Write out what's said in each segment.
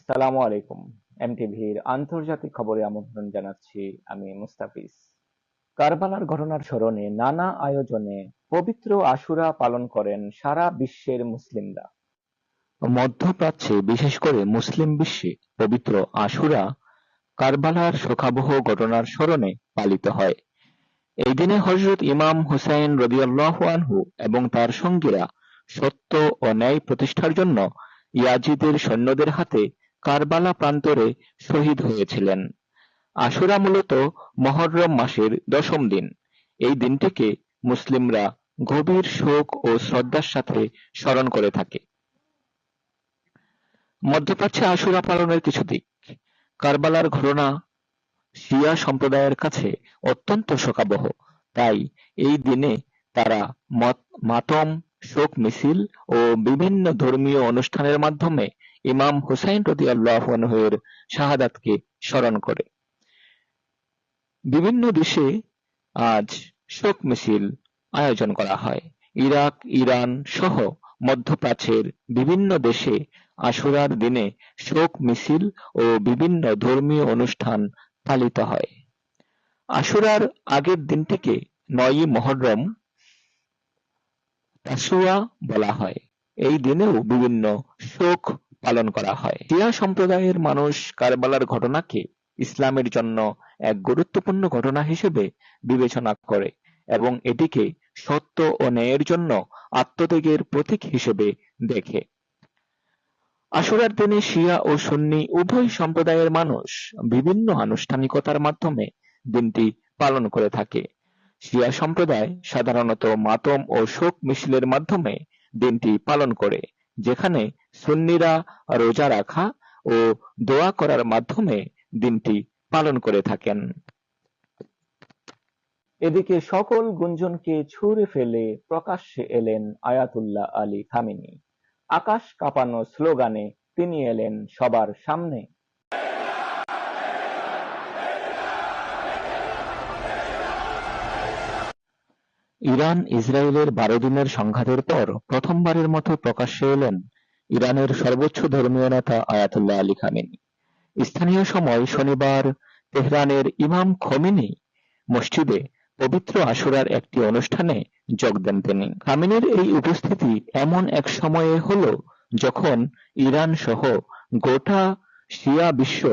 আসসালামু আলাইকুম। এমটিভির আন্তর্জাতিক খবরে আমন্ত্রণ জানাচ্ছি আমি মুস্তাফিজ। কারবালার ঘটনার স্মরণে নানা আয়োজনে পবিত্র আশুরা পালন করেন সারা বিশ্বের মুসলিমরা। মধ্যপ্রাচ্যে, বিশেষ করে মুসলিম বিশ্বে পবিত্র আশুরা কারবালার শোকাবহ ঘটনার স্মরণে পালিত হয়। এই দিনে হযরত ইমাম হুসাইন রাদিয়াল্লাহু আনহু এবং তার সঙ্গীরা সত্য ও ন্যায় প্রতিষ্ঠার জন্য ইয়াজিদের সৈন্যদের হাতে কারবালা প্রান্তরে শহীদ হয়েছিলেন। আশুরা মূলত মুহররম মাসের দশম দিন। এই দিনটিকে মুসলিমরা গভীর শোক ও শ্রদ্ধার সাথে স্মরণ করে থাকে। মধ্যপ্রাচ্যে আশুরা পালনের কিছু দিক। কারবালার ঘটনা শিয়া সম্প্রদায়ের কাছে অত্যন্ত শোকাবহ, তাই এই দিনে তারা মাতম, শোক মিছিল ও বিভিন্ন ধর্মীয় অনুষ্ঠানের মাধ্যমে ইমাম হুসাইন রাদিয়াল্লাহু আনহু এর শাহাদাতকে স্মরণ করে। বিভিন্ন দেশে আজ শোক মিছিল আয়োজন করা হয়। ইরাক, ইরান সহ মধ্যপ্রাচ্যের বিভিন্ন দেশে আশুরার দিনে শোক মিছিল ও বিভিন্ন ধর্মীয় অনুষ্ঠান পালিত হয়। আশুরার আগের দিনটিকে ৯ই মুহররম তাসুয়া বলা হয়। এই দিনেও বিভিন্ন শোক পালন করা হয়। শিয়া সম্প্রদায়ের মানুষ কারবালার ঘটনাকে ইসলামের জন্য এক গুরুত্বপূর্ণ ঘটনা হিসেবে বিবেচনা করে এবং এটিকে সত্য ও ন্যায়ের জন্য আত্মত্যাগের প্রতীক হিসেবে দেখে। আশুরার দিনে শিয়া ও সুন্নি উভয় সম্প্রদায়ের মানুষ বিভিন্ন আনুষ্ঠানিকতার মাধ্যমে দিনটি পালন করে থাকে। শিয়া সম্প্রদায় সাধারণত মাতম ও শোক মিছিলের মাধ্যমে দিনটি পালন করে, যেখানে সুন্নিরা রোজা রাখা ও দোয়া করার মাধ্যমে দিনটি পালন করে থাকেন। এদিকে সকল গুঞ্জনকে ছুঁড়ে ফেলে প্রকাশ্যে এলেন আয়াতুল্লাহ আলী খামেনি। আকাশ কাঁপানো স্লোগানে তিনি এলেন সবার সামনে। ইরান ইসরায়েলের ১২ দিনের সংঘাতের পর প্রথমবারের মতো প্রকাশ্যে এলেন ইরানের সর্বোচ্চ ধর্মীয় নেতা আয়াতুল্লাহ আলী খামেনি। স্থানীয় সময় শনিবার তেহরানের ইমাম খোমেনি মসজিদে পবিত্র আশুরার একটি অনুষ্ঠানে যোগ দেন তিনি। খামেনির এই উপস্থিতি এমন এক সময়ে হলো যখন ইরান সহ গোটা শিয়া বিশ্ব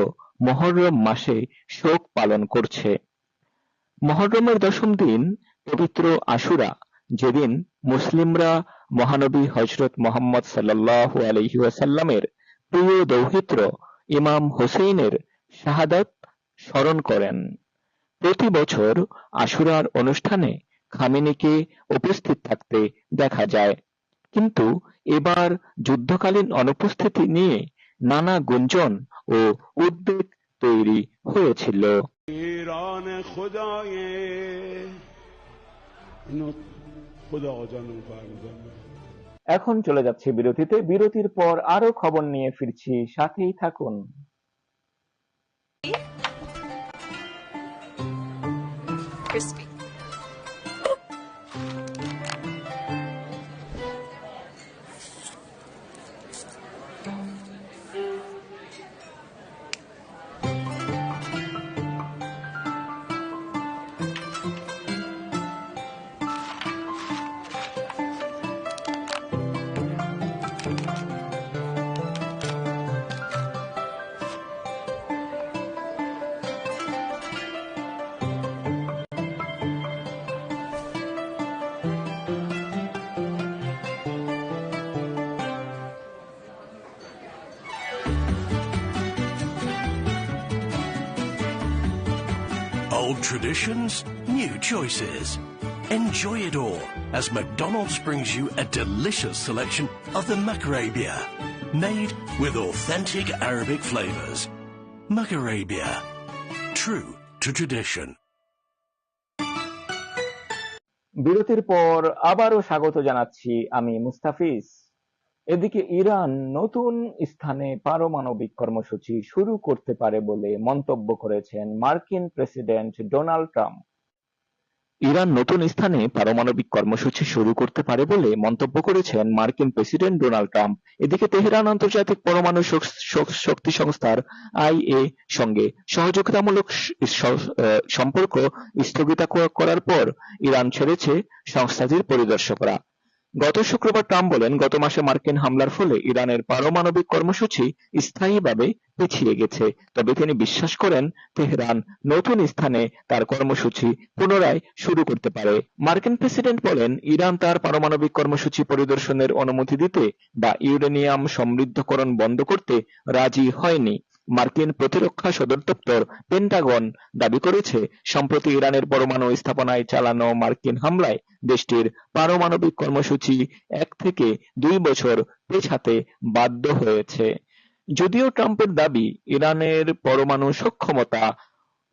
মুহররম মাসে শোক পালন করছে। মুহররমের দশম দিন পবিত্র আশুরা, যেদিন মুসলিমরা মহানবী হযরত মুহাম্মদ সাল্লাল্লাহু আলাইহি ওয়াসাল্লামের প্রিয় দৌহিত্র ইমাম হুসাইনের শাহাদাত স্মরণ করেন। প্রতি বছর আশুরার অনুষ্ঠানে খামেনিকে উপস্থিত থাকতে দেখা যায়, কিন্তু এবার যুদ্ধকালীন অনুপস্থিতি নিয়ে নানা গুঞ্জন ও উদ্বেগ তৈরি হয়েছিল। এখন চলে যাচ্ছে বিরতিতে। বিরতির পর আরো খবর নিয়ে ফিরছি, সাথেই থাকুন। Crispy. Old traditions, new choices. Enjoy it all as McDonald's brings you a delicious selection of the Macarabia, made with authentic Arabic flavors. Macarabia, true to tradition. বিরতির পর আবারও স্বাগত জানাচ্ছি আমি মুস্তাফিজ। এদিকে ইরান নতুন স্থানে পারমাণবিক কর্মসূচি শুরু করতে পারে বলে মন্তব্য করেছেন মার্কিন প্রেসিডেন্ট ডোনাল্ড ট্রাম্প। ইরান নতুন স্থানে পারমাণবিক কর্মসূচি শুরু করতে পারে বলে মন্তব্য করেছেন মার্কিন প্রেসিডেন্ট ডোনাল্ড ট্রাম্প। এদিকে তেহরান আন্তর্জাতিক পরমাণু শক্তি সংস্থার আইএ সঙ্গে সহযোগিতামূলক সম্পর্ক স্থগিত করার পর ইরান ছেড়েছে সংস্থাটির পরিদর্শকরা। গত শুক্রবার ট্রাম্প বলেন, গত মাসে মার্কিন হামলার ফলে ইরানের পারমাণবিক কর্মসূচি স্থায়ীভাবে পিছিয়ে গেছে, তবে তিনি বিশ্বাস করেন তেহরান নতুন স্থানে তার কর্মসূচি পুনরায় শুরু করতে পারে। মার্কিন প্রেসিডেন্ট বলেন, ইরান তার পারমাণবিক কর্মসূচি পরিদর্শনের অনুমতি দিতে বা ইউরেনিয়াম সমৃদ্ধকরণ বন্ধ করতে রাজি হয়নি। মার্কিন প্রতিরক্ষা সদর দপ্তর পেন্টাগন দাবি করেছে, সম্প্রতি ইরানের পরমাণু স্থাপনায় চালানো মার্কিন হামলায় দেশটির পারমাণবিক কর্মসূচি 1 থেকে 2 বছর পেছাতে বাধ্য হয়েছে। যদিও ট্রাম্পের দাবি ইরানের পরমাণু সক্ষমতা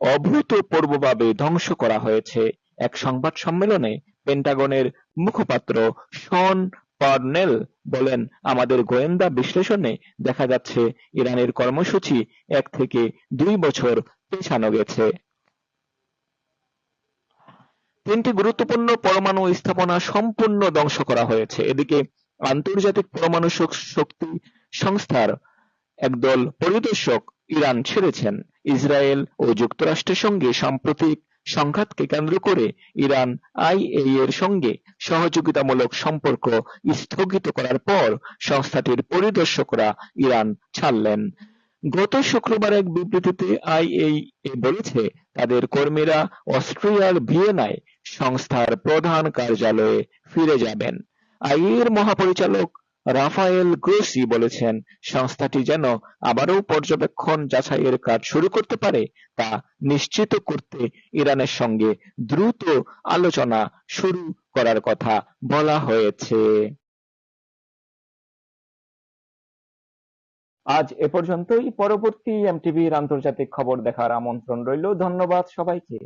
অভূতপূর্বভাবে ধ্বংস করা হয়েছে, এক সংবাদ সম্মেলনে পেন্টাগনের মুখপাত্র শন পার্নেল বলেন, আমাদের গোয়েন্দা বিশ্লেষণে দেখা যাচ্ছে ইরানের কর্মসূচি 1 থেকে 2 বছর পেছানো গেছে। 3টি গুরুত্বপূর্ণ পরমাণু স্থাপনা সম্পূর্ণ ধ্বংস করা হয়েছে। এদিকে আন্তর্জাতিক পরমাণু শক্তি সংস্থার একদল পরিদর্শক ইরান ছেড়েছেন। ইসরায়েল ও যুক্তরাষ্ট্রের সঙ্গে সাম্প্রতিক সংঘাতকে কেন্দ্র করে ইরান আইএইএ এর সঙ্গে সহযোগিতামূলক সম্পর্ক স্থগিত করার পর সংস্থাটির পরিদর্শকরা ইরান ছাড়লেন। গত শুক্রবার এক বিবৃতিতে আইএইএ বলেছে, তাদের কর্মীরা অস্ট্রিয়ার ভিয়েনায় সংস্থার প্রধান কার্যালয়ে ফিরে যাবেন। আইএইএ এর মহাপরিচালক রাফায়েল গ্রোসি বলেছেন, সংস্থাটি যেন আবারও পর্যবেক্ষণ যাচাইয়ের কাজ শুরু করতে পারে তা নিশ্চিত করতে ইরানের সঙ্গে দ্রুত আলোচনা শুরু করার কথা বলা হয়েছে। আজ এ পর্যন্তই। পরবর্তী এমটিভির আন্তর্জাতিক খবর দেখার আমন্ত্রণ রইল। ধন্যবাদ সবাইকে।